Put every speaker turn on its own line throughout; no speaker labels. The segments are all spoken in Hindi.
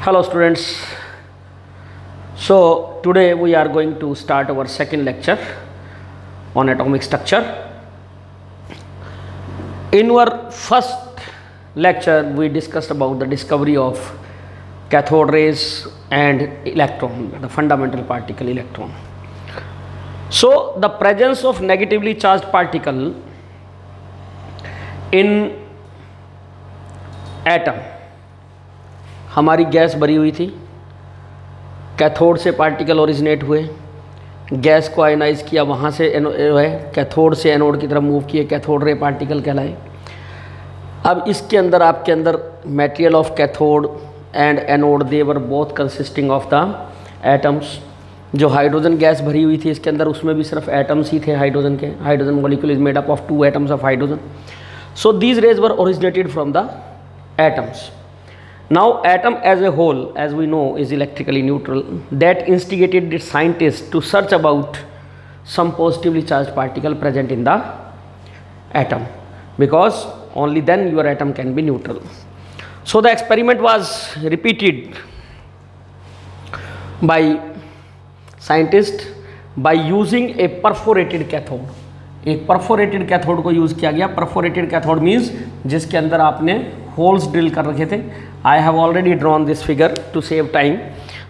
Hello students. So today we are going to start our second lecture on atomic structure. In our first lecture we discussed about the discovery of cathode rays and electron, the fundamental particle electron. So the presence of negatively charged particle in atom, हमारी गैस भरी हुई थी, कैथोड से पार्टिकल ओरिजिनेट हुए, गैस को आयनाइज किया, वहाँ से कैथोड से एनोड की तरफ मूव किए, कैथोड रे पार्टिकल कहलाए। अब इसके अंदर आपके अंदर material of cathode and anode they were both consisting of the atoms. जो हाइड्रोजन गैस भरी हुई थी इसके अंदर, उसमें भी सिर्फ एटम्स ही थे हाइड्रोजन के। Hydrogen molecule is made up of 2 atoms of hydrogen. So these raise were originated from the atoms. Now atom as a whole, as we know, is electrically neutral. That instigated the scientists to search about some positively charged particle present in the atom, because only then your atom can be neutral. So the experiment was repeated by scientists by using a perforated cathode. एक परफोरेटेड कैथोड को यूज़ किया गया। परफोरेटेड कैथोड मीन्स जिसके अंदर आपने होल्स ड्रिल कर रखे थे। I have already drawn this figure to save time.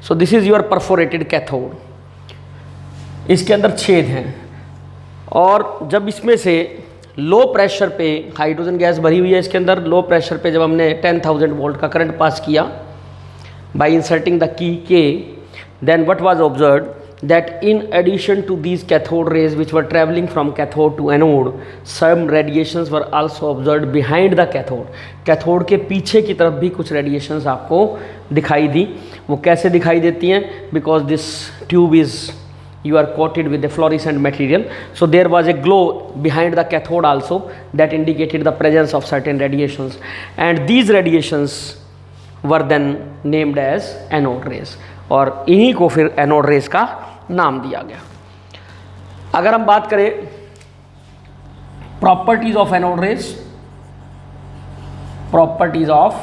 So this is your perforated cathode. इसके अंदर छेद हैं और जब इसमें से लो प्रेशर पे हाइड्रोजन गैस भरी हुई है, इसके अंदर लो प्रेशर पे जब हमने 10,000 वोल्ट का करंट पास किया बाई इंसर्टिंग द की के, then what was observed that in addition to these cathode rays which were traveling from cathode to anode, some radiations were also observed behind the cathode. Cathode के पीछे की तरफ भी कुछ रेडिएशंस आपको दिखाई दी। वो कैसे दिखाई देती हैं? Because this tube is you are coated with a fluorescent material, so there was a glow behind the cathode also that indicated the presence of certain radiations, and these radiations were then named as anode rays, और इन्हीं को फिर एनोड रेज का नाम दिया गया। अगर हम बात करें properties of anode raise, properties of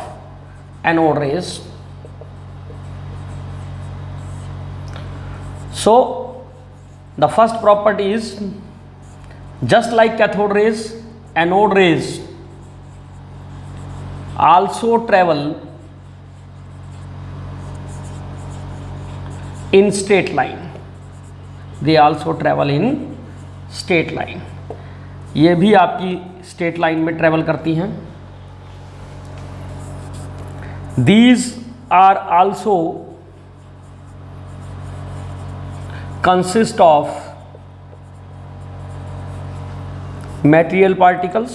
anode raise, so the first property is just like cathode rays, anode rays also travel in straight line. They also travel in straight line. ये भी आपकी स्ट्रेट लाइन में ट्रेवल करती हैं। These are also consist of material particles.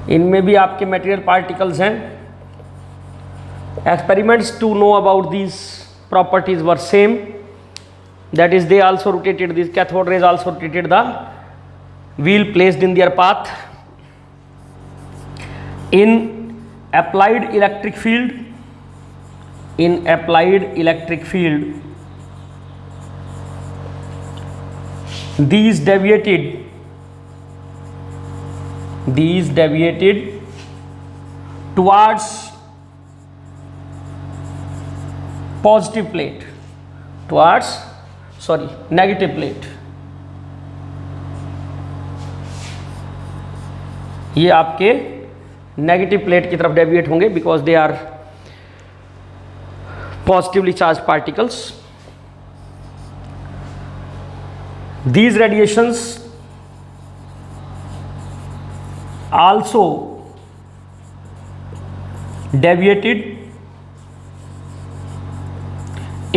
इनमें भी आपके material particles हैं। Experiments to know about these properties were same, that is they also rotated, these cathode rays also rotated the wheel placed in their path. In applied electric field, in applied electric field, these deviated towards positive plate, towards negative plate. ये आपके नेगेटिव प्लेट की तरफ डेविएट होंगे because they are positively charge particles. These radiations also deviated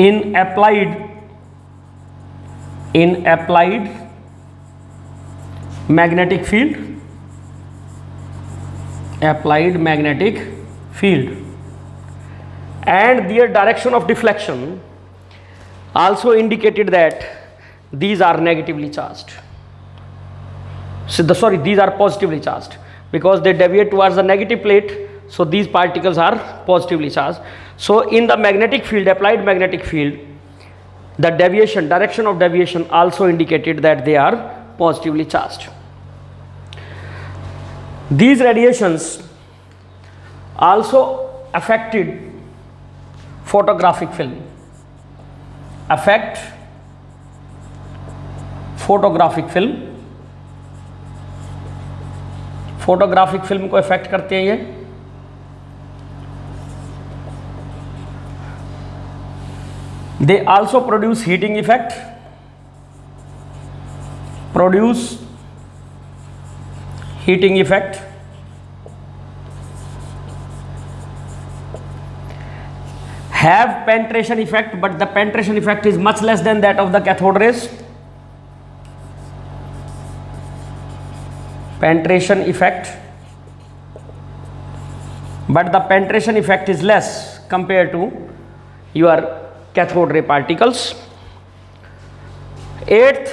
in applied magnetic field, and their direction of deflection also indicated that these are negatively charged. These are positively charged because they deviate towards the negative plate. So these particles are positively charged. So in the magnetic field, applied magnetic field, the direction of deviation also indicated that they are positively charged. These radiations also affected photographic film, affect photographic film, photographic film को इफेक्ट करते हैं ये। They also produce heating effect, produce heating effect, have penetration effect, but the penetration effect is much less than that of the cathode rays. Penetration effect, but the penetration effect is less compared to your cathode ray particles. Eighth,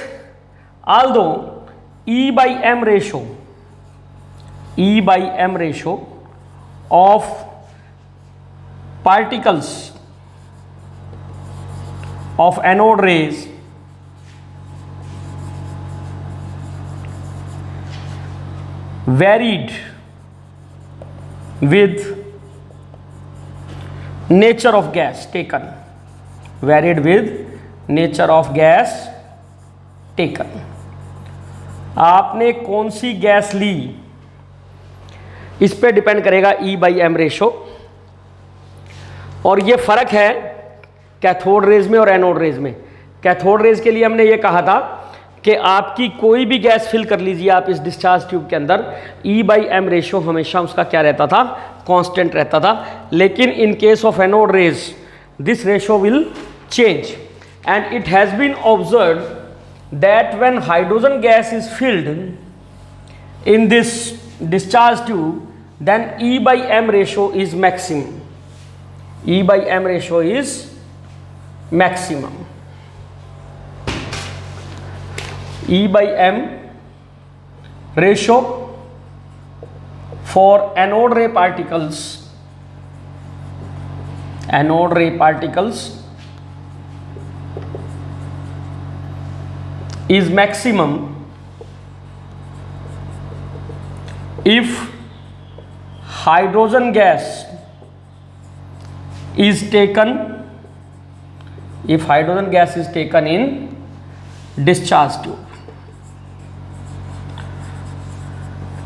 although E by M ratio of particles of anode rays varied with nature of gas taken, varied with nature of gas taken, आपने कौन सी गैस ली इस पे डिपेंड करेगा E by M रेशो। और ये फर्क है कैथोड रेज में और एनोड रेज में। कैथोड रेज के लिए हमने ये कहा था कि आपकी कोई भी गैस फिल कर लीजिए आप इस डिस्चार्ज ट्यूब के अंदर, E by M रेशो हमेशा उसका क्या रहता था, कांस्टेंट रहता था। लेकिन in case of anode rays this ratio will change and it has been observed that when hydrogen gas is filled in this discharge tube then E by M ratio is maximum, E by M ratio is maximum. E by M ratio for anode ray particles is maximum if hydrogen gas is taken, if hydrogen gas is taken in discharge tube।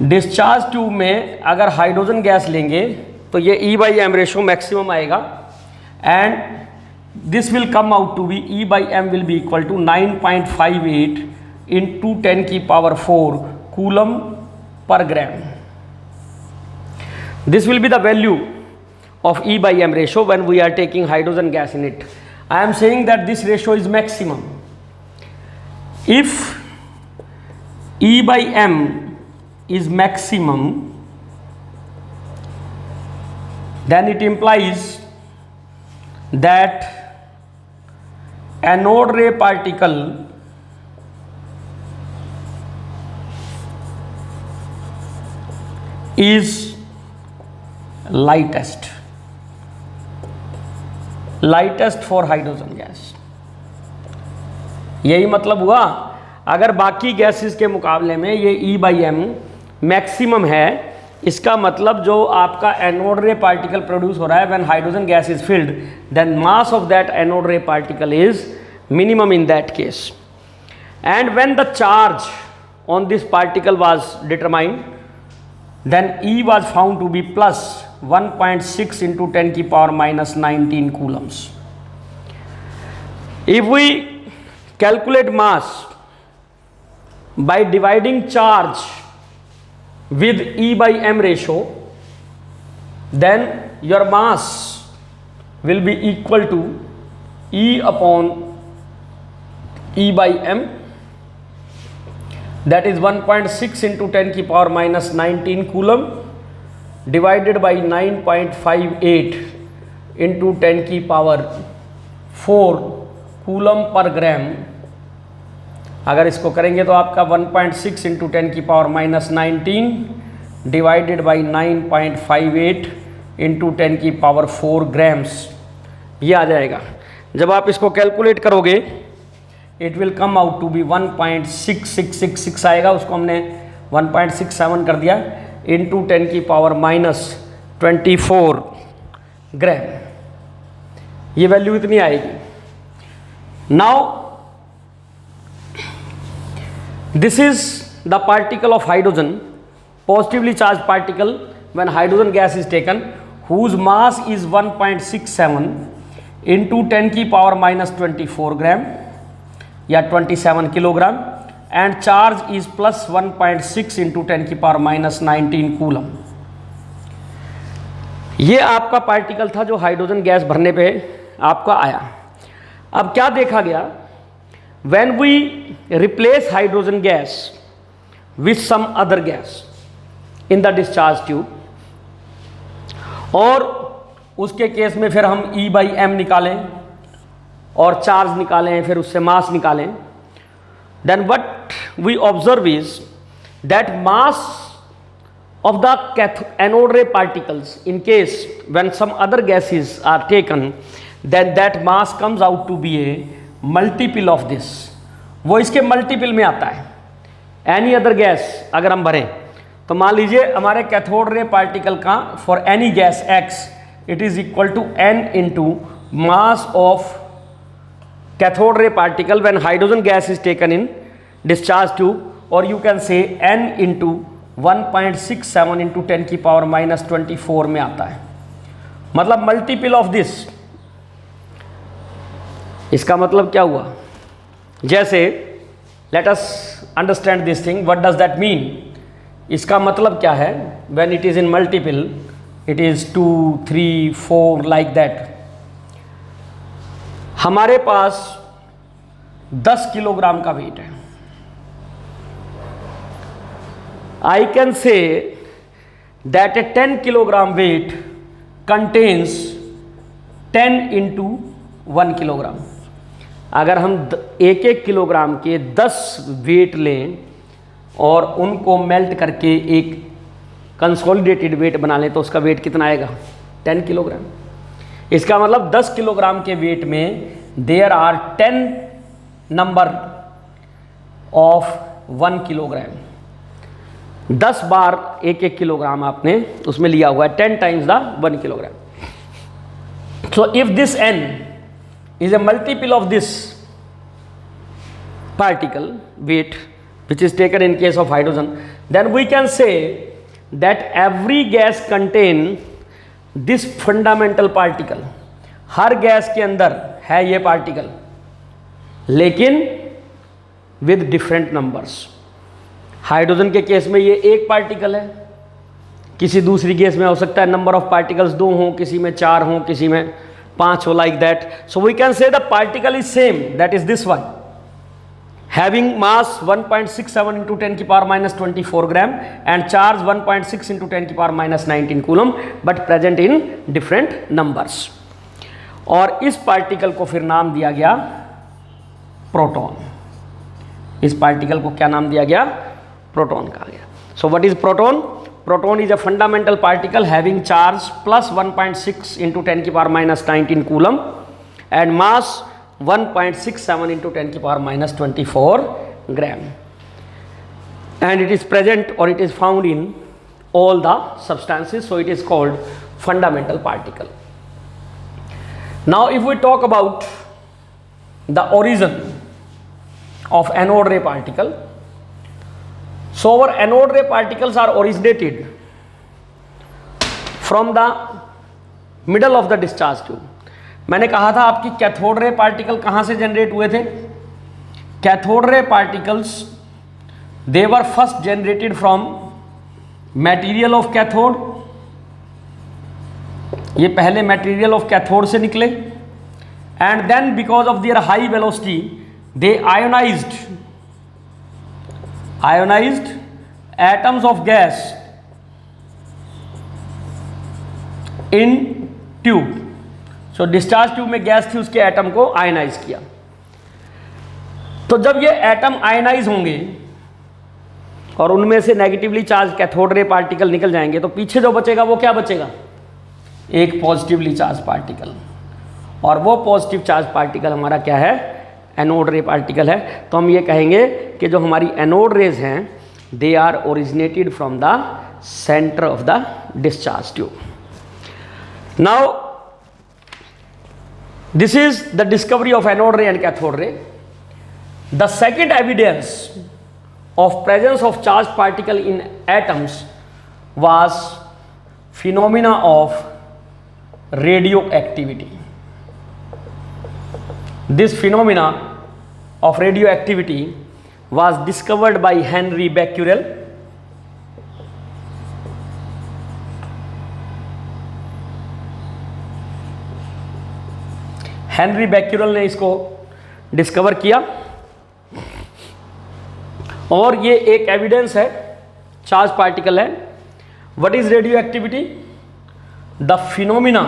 Discharge tube में अगर हाइड्रोजन गैस लेंगे तो ये E by M ratio maximum आएगा and this will come out to be E by M will be equal to 9.58 into 10 की power 4 coulomb per gram. This will be the value of E by M ratio when we are taking hydrogen gas in it. I am saying that this ratio is maximum. If E by M is maximum, then it implies that anode ray particle is lightest for hydrogen gas. यही मतलब हुआ, अगर बाकी गैसेस के मुकाबले में ये E by M मैक्सिमम है, इसका मतलब जो आपका एनोड रे पार्टिकल प्रोड्यूस हो रहा है when hydrogen gas is filled then mass of that anode ray particle is minimum in that case and when the charge on this particle was determined then E was found to be plus 1.6 into 10 की power minus 19 coulombs. If we calculate mass by dividing charge with E by M ratio, then your mass will be equal to E upon E by M, that is 1.6 into 10 की power minus 19 coulomb divided by 9.58 into 10 की पावर 4 कूलम पर ग्राम। अगर इसको करेंगे तो आपका 1.6 into 10 की power minus 19 divided by 9.58 into 10 की पावर 4 ग्राम्स ये आ जाएगा। जब आप इसको कैलकुलेट करोगे it will come out to be 1.6666 आएगा, उसको हमने 1.67 कर दिया इंटू 10 की पावर minus 24 ग्राम। ये वैल्यू इतनी आएगी। Now this is the particle of hydrogen, positively charge particle when hydrogen gas is taken, whose mass is 1.67 into 10 की पावर माइनस 24 ग्राम या 27 kilogram, and charge is plus 1.6 into 10 की पावर माइनस 19 कूलम। ये आपका पार्टिकल था जो हाइड्रोजन गैस भरने पे आपका आया। अब क्या देखा गया, when we replace hydrogen gas with some other gas in the discharge tube, और उसके केस में फिर हम E/m निकालें और चार्ज निकालें, फिर उससे मास निकालें, then what we observe is that mass of the anode ray particles, in case when some other gases are taken, then that mass comes out to be a multiple of this, वो इसके मल्टीपल में आता है। एनी अदर गैस अगर हम भरें तो मान लीजिए हमारे कैथोड रे पार्टिकल का for any gas X it is equal to n into mass of cathode ray particle when hydrogen gas is taken in discharge tube, और you can say n into 1.67 into 10 की पावर माइनस 24 में आता है, मतलब मल्टीपल ऑफ दिस। इसका मतलब क्या हुआ, जैसे let us understand this thing, what does that mean. इसका मतलब क्या है, when it is in multiple it is 2 3 4 like that. हमारे पास 10 किलोग्राम का वेट है, I can say that a 10 kilogram weight contains 10 into 1 kilogram। अगर हम 1-1 किलोग्राम के 10 वेट लें और उनको मेल्ट करके एक कंसोलिडेटेड वेट बना लें तो उसका वेट कितना आएगा, 10 किलोग्राम। इसका मतलब 10 किलोग्राम के वेट में there are 10 number of 1 kilogram. 10 बार 1-1 किलोग्राम आपने उसमें लिया हुआ है, 10 times the 1 kilogram. So if this n is a multiple of this particle weight which is taken in case of hydrogen, then we can say that every gas contain this fundamental particle। Her gas के अंदर है ये पार्टिकल, लेकिन with different numbers। हाइड्रोजन के केस में ये एक पार्टिकल है, किसी दूसरी गैस में हो सकता है नंबर ऑफ पार्टिकल्स 2 हों, किसी में 4 हों, किसी में 5 हो, like that. So we can say the particle is same, that is this one, having mass 1.67 into 10 की power minus 24 gram and charge 1.6 into 10 की power minus 19 coulomb, but present in different numbers. और इस पार्टिकल को फिर नाम दिया गया प्रोटॉन। इस पार्टिकल को क्या नाम दिया गया, प्रोटॉन कहा गया। So what is proton? Proton is a fundamental particle having charge plus 1.6 into 10 की power minus 19 coulomb and mass 1.67 into 10 की power minus 24 gram, and it is present और it is found in all the substances, so it is called fundamental particle. Now if we talk about the origin of anode ray particle, so our anode ray particles are originated from the middle of the discharge tube। मैंने कहा था आपकी कैथोड रे पार्टिकल कहाँ से जनरेट हुए थे? Cathode ray particles they were first generated from material of cathode. ये पहले मटेरियल ऑफ कैथोड से निकले, and then because of their high velocity they ionized atoms of gas in tube। so discharge tube में गैस थी, उसके एटम को आयनाइज किया। तो जब ये एटम आयनाइज होंगे और उनमें से negatively charge cathode ray particle निकल जाएंगे, तो पीछे जो बचेगा वो क्या बचेगा, एक पॉजिटिवली चार्ज पार्टिकल। और वो पॉजिटिव चार्ज पार्टिकल हमारा क्या है, एनोड रे पार्टिकल है। तो हम ये कहेंगे कि जो हमारी एनोड रेज हैं they are originated from the centre of the discharge tube. Now This is the discovery of anode ray and cathode ray. The second evidence of presence of charged particle in atoms was phenomena of radioactivity. This phenomena of radioactivity was discovered by Henry Becquerel. Henri Becquerel ने इसको डिस्कवर किया और ये एक एविडेंस है, चार्ज पार्टिकल है. What is radio activity? The phenomena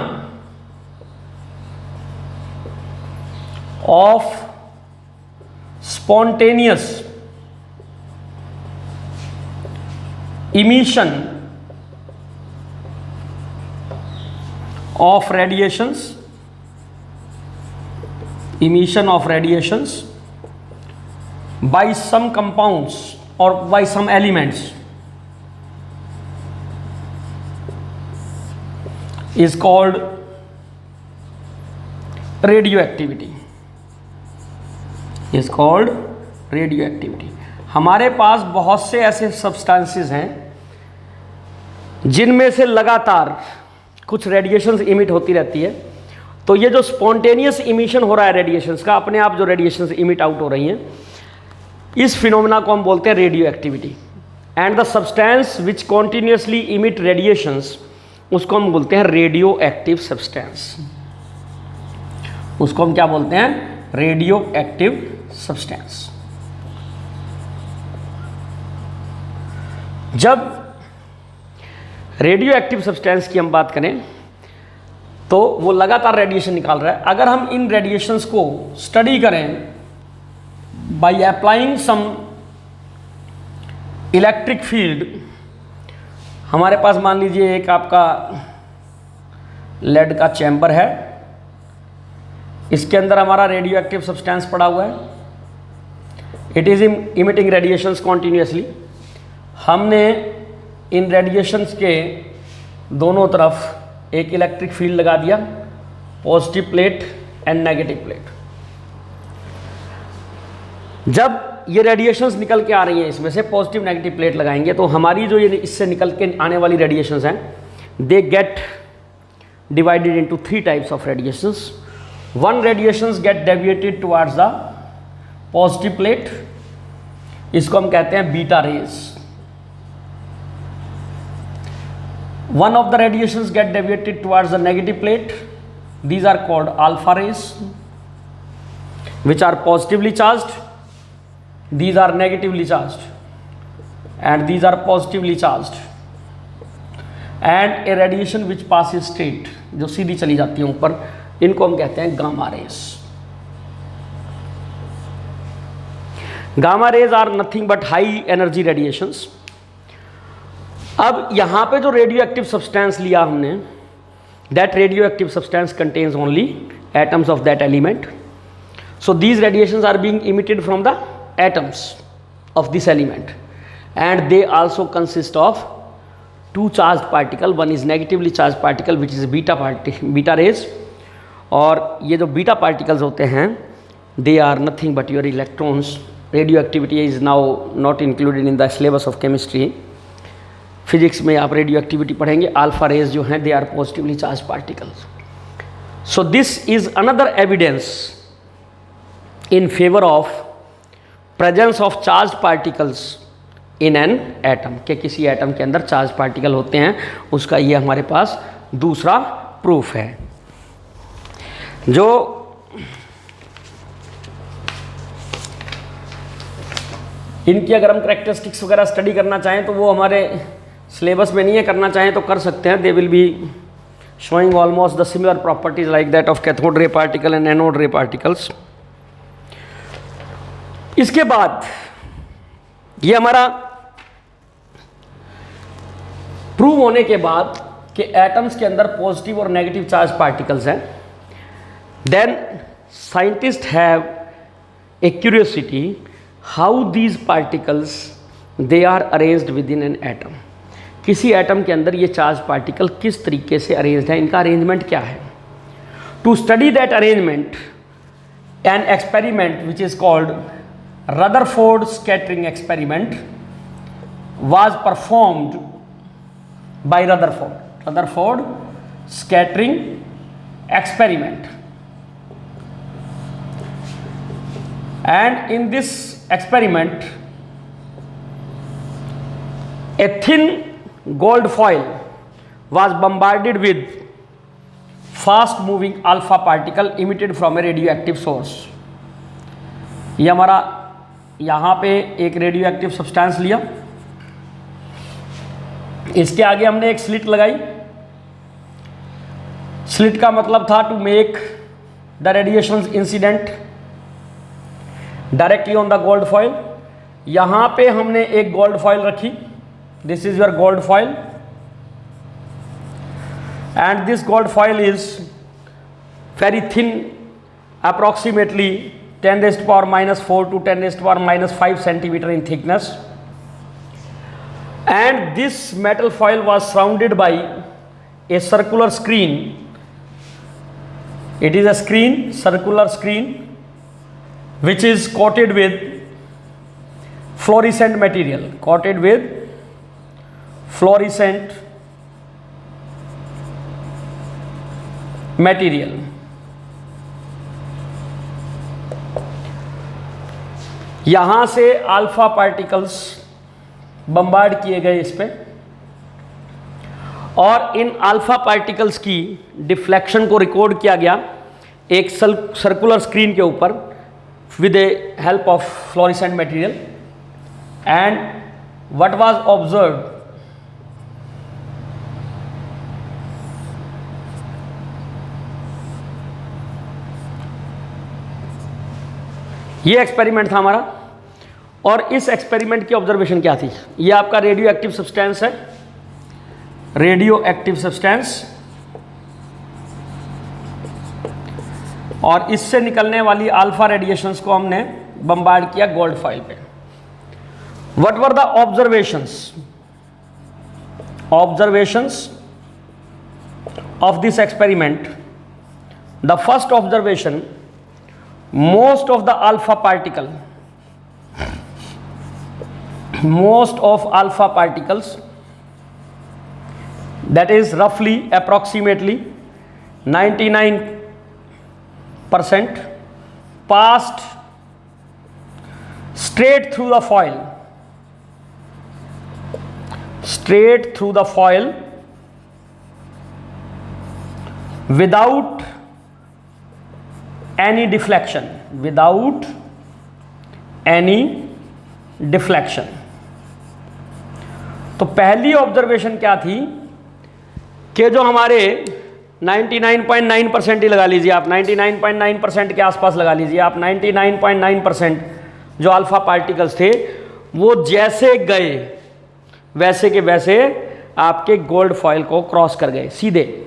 of spontaneous emission of radiations by some compounds or by some elements is called radioactivity. हमारे पास बहुत से ऐसे सब्सटेंसेस हैं जिनमें से लगातार कुछ रेडिएशंस इमिट होती रहती है. तो ये जो स्पॉन्टेनियस इमिशन हो रहा है रेडिएशंस का, अपने आप जो रेडिएशंस इमिट आउट हो रही हैं, इस फिनोमेना को हम बोलते हैं radio activity. And the substance which continuously emit radiations, उसको हम बोलते हैं रेडियो एक्टिव सब्सटेंस. उसको हम क्या बोलते हैं? Radio active substance. जब रेडियो एक्टिव सब्सटेंस की हम बात करें तो वो लगातार रेडिएशन निकाल रहा है. अगर हम इन रेडिएशंस को स्टडी करें by applying some electric field, हमारे पास मान लीजिए एक आपका लेड का चैम्बर है, इसके अंदर हमारा रेडियो एक्टिव सब्सटेंस पड़ा हुआ है. It is emitting radiations continuously. हमने इन रेडिएशंस के दोनों तरफ एक इलेक्ट्रिक फील्ड लगा दिया, positive plate and negative plate. जब ये रेडिएशंस निकल के आ रही हैं, इसमें से पॉजिटिव नेगेटिव प्लेट लगाएंगे तो हमारी जो ये इससे निकल के आने वाली रेडिएशंस हैं, they get divided into 3 types of radiations. One radiations get deviated towards the positive plate, इसको हम कहते हैं beta rays. One of the radiations get deviated towards the negative plate. These are called alpha rays, which are positively charged. These are negatively charged, and these are positively charged. And a radiation which passes straight, जो सीधी चली जाती है ऊपर, इनको हम कहते हैं gamma rays. Gamma rays are nothing but high energy radiations. अब यहाँ पे जो रेडियो एक्टिव सब्सटेंस लिया हमने, that radioactive substance contains only atoms of that element. So these radiations are being emitted from the atoms of this element and they also consist of 2 charged particle. One is negatively charge particle which is beta rays, और ये जो बीटा पार्टिकल्स होते हैं they are nothing but your electrons. Radioactivity is now not included in the syllabus of chemistry. Physics में आप रेडियो एक्टिविटी पढ़ेंगे. अल्फा रेज जो हैं they are positively charge particles. So this is another evidence in favour of presence of charge particles in an atom, के किसी एटम के अंदर चार्ज पार्टिकल होते हैं, उसका ये हमारे पास दूसरा प्रूफ है. जो इनकी अगर हम कैरेक्टरिस्टिक्स वगैरह स्टडी करना चाहें तो वो हमारे सिलेबस में नहीं है, करना चाहें तो कर सकते हैं. They will be showing almost the similar properties like that of cathode ray particle and anode रे पार्टिकल्स. इसके बाद ये हमारा प्रूव होने के बाद कि एटम्स के अंदर पॉजिटिव और नेगेटिव चार्ज पार्टिकल्स हैं, then scientist have a curiosity how these particles they are arranged within an atom. किसी एटम के अंदर ये चार्ज पार्टिकल किस तरीके से अरेंज्ड है, इनका अरेंजमेंट क्या है. To study that arrangement, an experiment which is called Rutherford scattering experiment was performed by Rutherford scattering experiment. And in this experiment, a thin gold foil was bombarded with fast moving alpha particle emitted from a radioactive source. ये हमारा यहाँ पे एक रेडियो एक्टिव सब्सटेंस लिया, इसके आगे हमने एक स्लिट लगाई. स्लिट का मतलब था to make the radiation incident directly on the gold foil. यहाँ पे हमने एक गोल्ड फॉइल रखी. This is your gold foil, and this gold foil is very thin, approximately 10 raised to power minus 4 to 10 raised to power minus 5 centimeter in thickness, and this metal foil was surrounded by a circular screen. It is a screen, circular screen, which is coated with fluorescent material, coated with fluorescent material. यहां से अल्फा पार्टिकल्स बम्बार्ड किए गए इस पे, और इन अल्फा पार्टिकल्स की डिफ्लेक्शन को रिकॉर्ड किया गया एक सर्कुलर स्क्रीन के ऊपर with A help of fluorescent material. And what was observed, ये एक्सपेरिमेंट था हमारा. और इस एक्सपेरिमेंट की ऑब्जर्वेशन क्या थी? ये आपका रेडियो एक्टिव सब्सटेंस है, रेडियो एक्टिव सब्सटेंस, और इससे निकलने वाली अल्फा रेडिएशंस को हमने बम्बार्ड किया गोल्ड फॉइल पे. What were the observations of this experiment? The first observation, most of alpha particles, that is roughly approximately 99%, passed straight through the foil without any deflection, तो पहली ऑब्जर्वेशन क्या थी कि जो हमारे 99.9% ही लगा लीजिए आप, 99.9% के आसपास लगा लीजिए आप, 99.9% जो अल्फा पार्टिकल्स थे वो जैसे गए वैसे के वैसे आपके गोल्ड फॉइल को क्रॉस कर गए सीधे,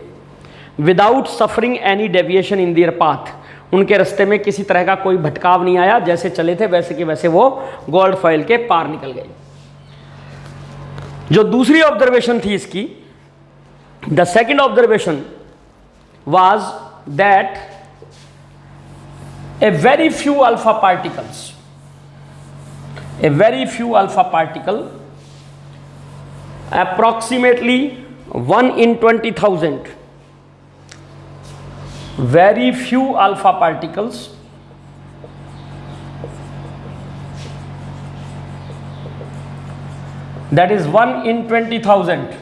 without suffering any deviation in their path. उनके रास्ते में किसी तरह का कोई भटकाव नहीं आया, जैसे चले थे वैसे के वैसे वो गोल्ड फॉइल के पार निकल गए. जो दूसरी ऑब्जर्वेशन थी इसकी, the second observation was that a very few alpha particle approximately 1 in 20,000, very few alpha particles that is 1 in 20,000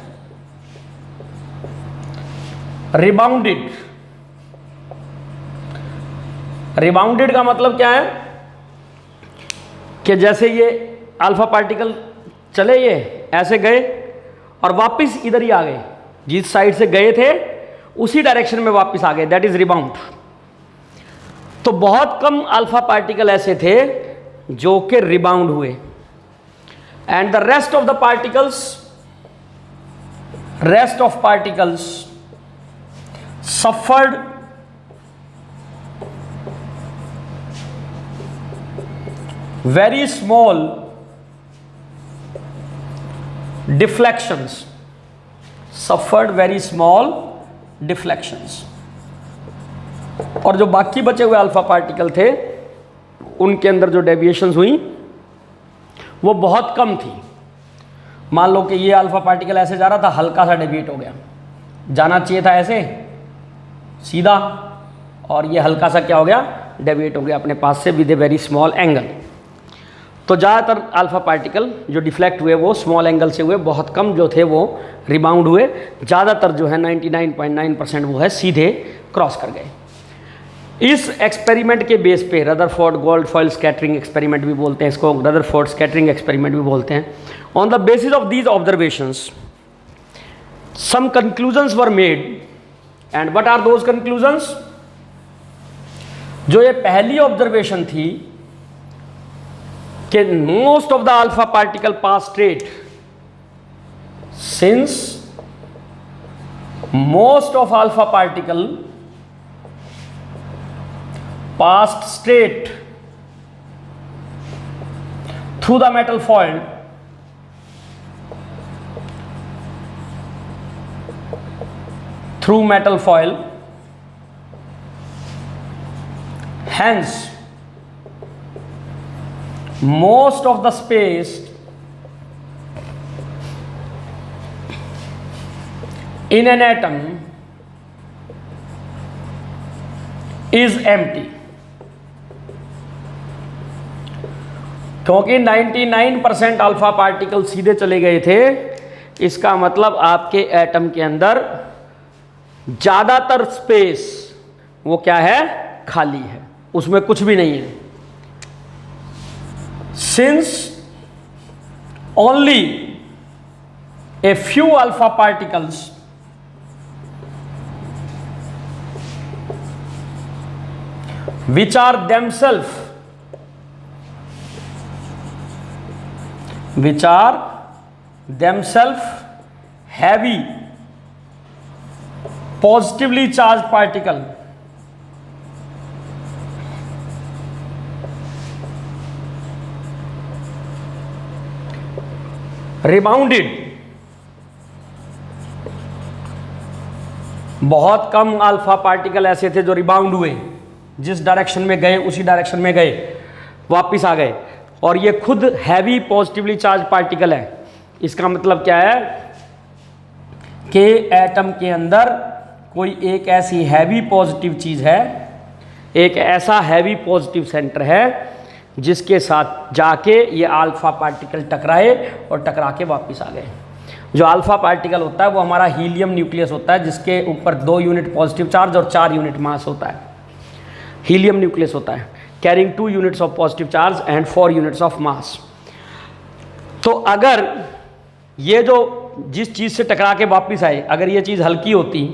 rebounded. Rebounded का मतलब क्या है कि जैसे ये अल्फा पार्टिकल चले, ये ऐसे गए और वापस इधर ही आ गए, जिस साइड से गए थे उसी डायरेक्शन में वापस आ गए, दैट इज रिबाउंड. तो बहुत कम अल्फा पार्टिकल ऐसे थे जो कि रिबाउंड हुए, and the rest of particles suffered very small deflections, और जो बाकी बचे हुए अल्फा पार्टिकल थे उनके अंदर जो डेविएशंस हुई वो बहुत कम थी। मान लो कि ये अल्फा पार्टिकल ऐसे जा रहा था, हल्का सा डेविएट हो गया, जाना चाहिए था ऐसे सीधा, और ये हल्का सा क्या हो गया, डेविएट हो गया अपने पास से with a very small angle. तो ज़्यादातर अल्फा पार्टिकल जो डिफ्लेक्ट हुए वो स्मॉल एंगल से हुए, बहुत कम जो थे वो रिबाउंड हुए, ज़्यादातर जो है 99.9% वो है सीधे क्रॉस कर गए। इस एक्सपेरिमेंट के बेस पे रदरफोर्ड गोल्डफॉयल स्कैटरिंग एक्सपेरिमेंट भी बोलते हैं इसको, रदरफोर्ड स्कैटरिंग एक्सपेरिमेंट भी बोलते हैं। On the basis of these observations some conclusions were made, and what are those conclusions? जो ये पहली ऑब्जर्वेशन थी कि most of the alpha particle pass straight, since most of alpha particle passed straight through the metal foil, hence most of the space in an atom is empty। क्योंकि 99% अल्फा पार्टिकल सीधे चले गए थे, इसका मतलब आपके एटम के अंदर ज़्यादातर स्पेस वो क्या है, खाली है, उसमें कुछ भी नहीं है। Since only a few alpha particles which are themselves heavy positively charged particle rebounded, बहुत कम अल्फा पार्टिकल ऐसे थे जो रिबाउंड हुए, जिस डायरेक्शन में गए उसी डायरेक्शन में गए, वापस आ गए, और ये खुद हैवी पॉजिटिवली चार्ज पार्टिकल है। इसका मतलब क्या है कि एटम के अंदर कोई एक ऐसी हैवी पॉजिटिव चीज़ है, एक ऐसा हैवी पॉजिटिव सेंटर है जिसके साथ जाके ये अल्फा पार्टिकल टकराए और टकरा के वापस आ गए। जो अल्फा पार्टिकल होता है वो हमारा हीलियम न्यूक्लियस होता है, जिसके ऊपर 2 यूनिट पॉजिटिव चार्ज और 4 यूनिट मास होता है। हीलियम न्यूक्लियस होता है carrying 2 units of positive charge and 4 units of mass. तो अगर ये जो जिस चीज़ से टकरा के वापस आए, अगर ये चीज़ हल्की होती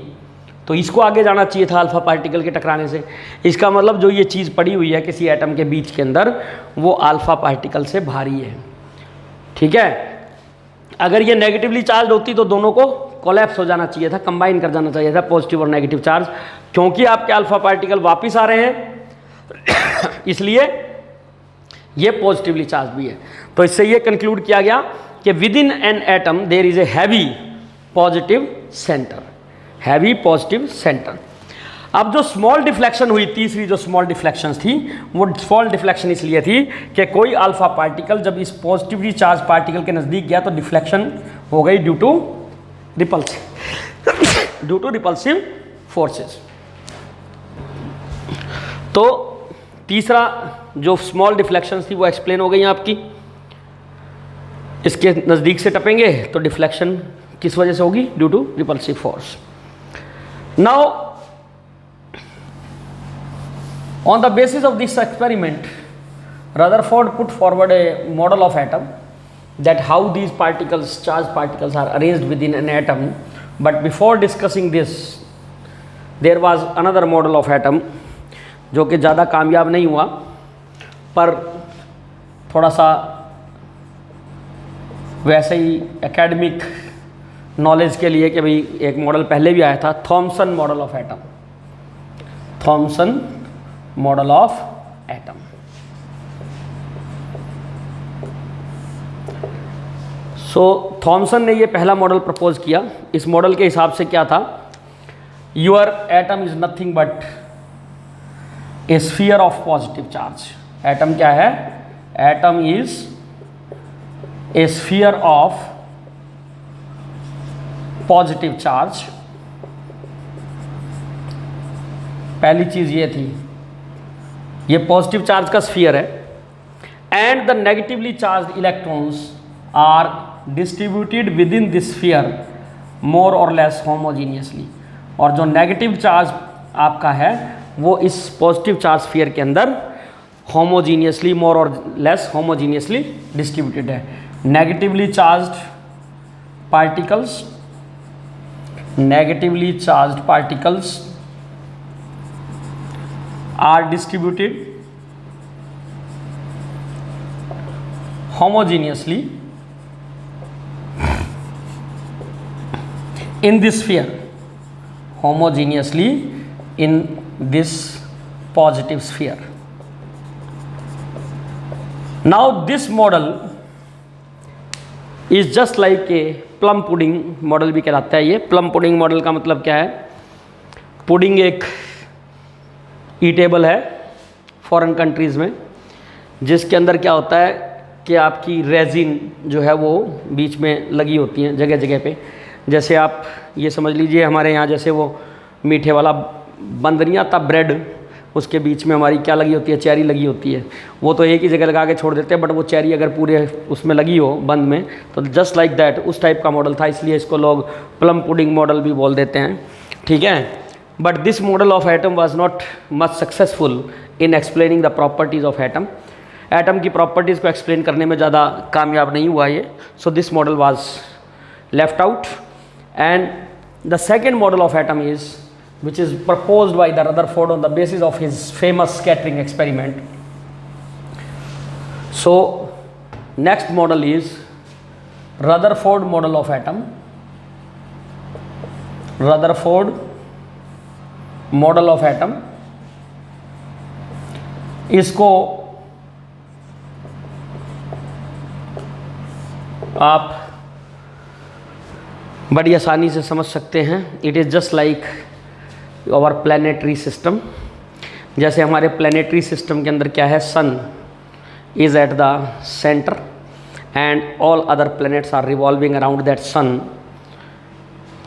तो इसको आगे जाना चाहिए था अल्फा पार्टिकल के टकराने से। इसका मतलब जो ये चीज़ पड़ी हुई है किसी एटम के बीच के अंदर, वो अल्फा पार्टिकल से भारी है। ठीक है, अगर ये नेगेटिवली चार्ज होती तो दोनों को कोलैप्स हो जाना चाहिए था, कंबाइन कर जाना चाहिए था पॉजिटिव और नेगेटिव चार्ज। क्योंकि आपके अल्फा पार्टिकल वापस आ रहे हैं इसलिए ये पॉजिटिवली चार्ज भी है। तो इससे ये कंक्लूड किया गया कि within an atom there is a heavy positive centre, heavy positive centre. अब जो स्मॉल डिफ्लेक्शन हुई, तीसरी जो स्मॉल डिफ्लेक्शन थी, वो स्मॉल डिफ्लेक्शन इसलिए थी कि कोई अल्फा पार्टिकल जब इस पॉजिटिवली चार्ज पार्टिकल के नज़दीक गया तो डिफ्लेक्शन हो गई ड्यू टू रिपल्सिव फोर्सेस। तो तीसरा जो स्मॉल डिफ्लेक्शन थी वो एक्सप्लेन हो गई आपकी। इसके नज़दीक से टपेंगे तो डिफ्लेक्शन किस वजह से होगी, due to repulsive force. Now on the basis of this experiment Rutherford put forward a model of atom, that how these particles, charged particles, are arranged within an atom. But before discussing this, there was another model of atom जो कि ज़्यादा कामयाब नहीं हुआ, पर थोड़ा सा वैसे ही एकेडमिक नॉलेज के लिए कि भाई एक मॉडल पहले भी आया था, Thomson model of atom, Thomson model of atom. So Thomson ने ये पहला मॉडल प्रपोज किया। इस मॉडल के हिसाब से क्या था, your atom is nothing but a sphere of positive charge. Atom क्या है? Atom is a sphere of positive charge. पहली चीज ये थी, ये पॉजिटिव चार्ज का स्फीयर है। And the negatively charged electrons are distributed within this sphere more or less homogeneously. और जो नेगेटिव चार्ज आपका है वो इस पॉजिटिव चार्ज स्फीयर के अंदर homogeneously, more or less homogeneously distributed है। Negatively charged particles, negatively charged particles are distributed homogeneously in this sphere, homogeneously in this positive sphere. Now this model is just like a plum pudding model भी कहलाता है। ये प्लम पुडिंग मॉडल का मतलब क्या है? पुडिंग एक ईटेबल है फॉरेन कंट्रीज़ में, जिसके अंदर क्या होता है कि आपकी रेजिन जो है वो बीच में लगी होती है जगह जगह पे। जैसे आप ये समझ लीजिए हमारे यहाँ जैसे वो मीठे वाला बंद नहीं आता ब्रेड, उसके बीच में हमारी क्या लगी होती है? चेरी लगी होती है। वो तो एक ही जगह लगा के छोड़ देते हैं, बट वो चेरी अगर पूरे उसमें लगी हो बंद में, तो जस्ट लाइक दैट उस टाइप का मॉडल था, इसलिए इसको लोग प्लम पुडिंग मॉडल भी बोल देते हैं। ठीक है, but this model of atom was not much successful in explaining the properties of atom. Atom की प्रॉपर्टीज़ को एक्सप्लेन करने में ज़्यादा कामयाब नहीं हुआ ये। So this model was left out. And the second model of atom is which is proposed by the Rutherford on the basis of his famous scattering experiment. So next model is Rutherford model of atom. Rutherford model of atom, इसको आप बड़ी आसानी से समझ सकते हैं। It is just like our planetary system. जैसे हमारे प्लानिटरी सिस्टम के अंदर क्या है? Sun is at the centre and all other planets are revolving around that sun.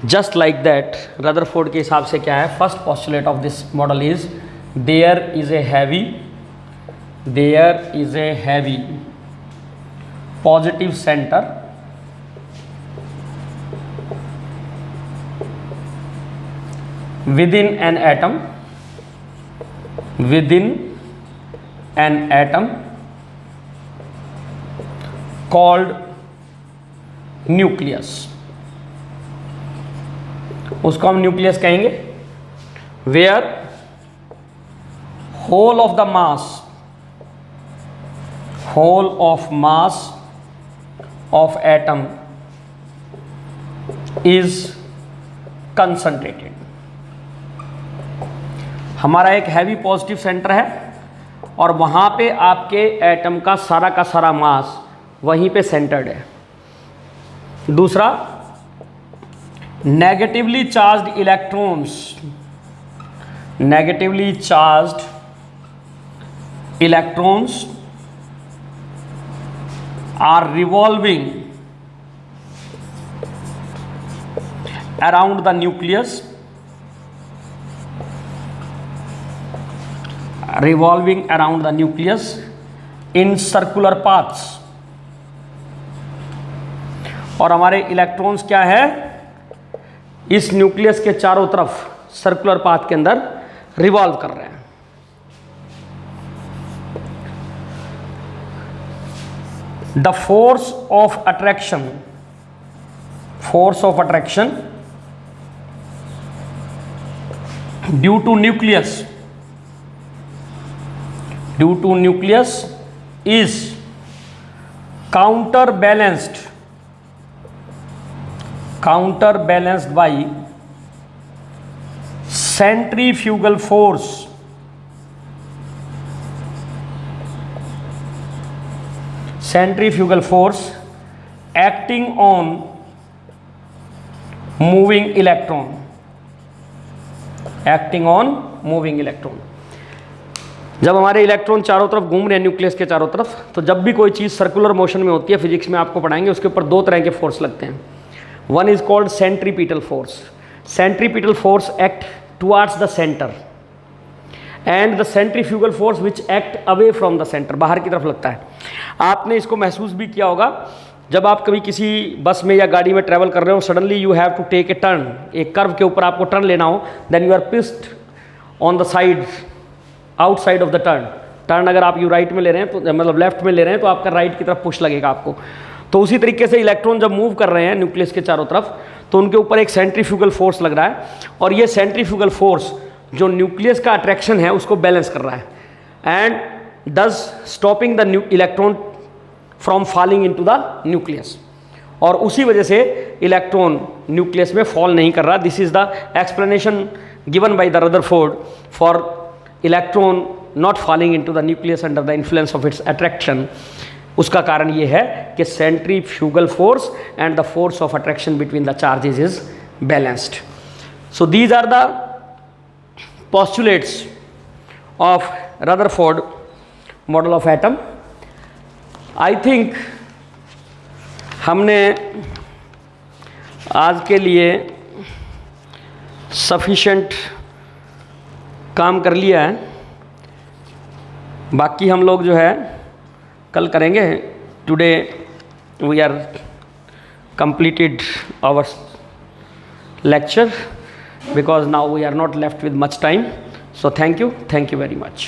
Just like that Rutherford के हिसाब से क्या है? First postulate of this model is there is a heavy positive centre within an atom called nucleus। उसको हम न्यूक्लियस कहेंगे। where whole of mass of atom is concentrated। हमारा एक हैवी पॉजिटिव सेंटर है और वहाँ पे आपके एटम का सारा मास वहीं पे सेंटर्ड है। दूसरा, negatively charged electrons are revolving around the nucleus, in circular paths। और हमारे इलेक्ट्रॉन्स क्या है? इस न्यूक्लियस के चारों तरफ सर्कुलर पाथ के अंदर रिवॉल्व कर रहे हैं। The force of attraction due to nucleus is counterbalanced by centrifugal force acting on moving electron। जब हमारे इलेक्ट्रॉन चारों तरफ घूम रहे हैं न्यूक्लियस के चारों तरफ, तो जब भी कोई चीज़ सर्कुलर मोशन में होती है, फिजिक्स में आपको पढ़ाएंगे, उसके ऊपर दो तरह के फोर्स लगते हैं। One is called centripetal force. Centripetal force act towards the centre and the centrifugal force which act away from the centre, बाहर की तरफ लगता है। आपने इसको महसूस भी किया होगा जब आप कभी किसी बस में या गाड़ी में ट्रैवल कर रहे हो, suddenly you have to take a turn, एक कर्व के ऊपर आपको टर्न लेना हो, then you are pushed on the side, outside of the turn अगर आप यू राइट में ले रहे हैं तो मतलब लेफ्ट में ले रहे हैं तो आपका राइट की तरफ पुश लगेगा आपको। तो उसी तरीके से इलेक्ट्रॉन जब मूव कर रहे हैं न्यूक्लियस के चारों तरफ, तो उनके ऊपर एक सेंट्रीफ्यूगल फोर्स लग रहा है, और ये सेंट्रीफ्यूगल फोर्स जो न्यूक्लियस का अट्रैक्शन है उसको बैलेंस कर रहा है and does stopping the electron from falling into the nucleus, और उसी वजह से इलेक्ट्रॉन न्यूक्लियस में फॉल नहीं कर रहा। This is the explanation given by the Rutherford for electron not falling into the nucleus under the influence of its attraction. उसका कारण ये है कि centrifugal force and the force of attraction between the charges is balanced. So these are the postulates of Rutherford model of atom. I think हमने आज के लिए sufficient काम कर लिया है, बाकी हम लोग जो है कल करेंगे। Today we are completed our lecture because now we are not left with much time. So thank you very much.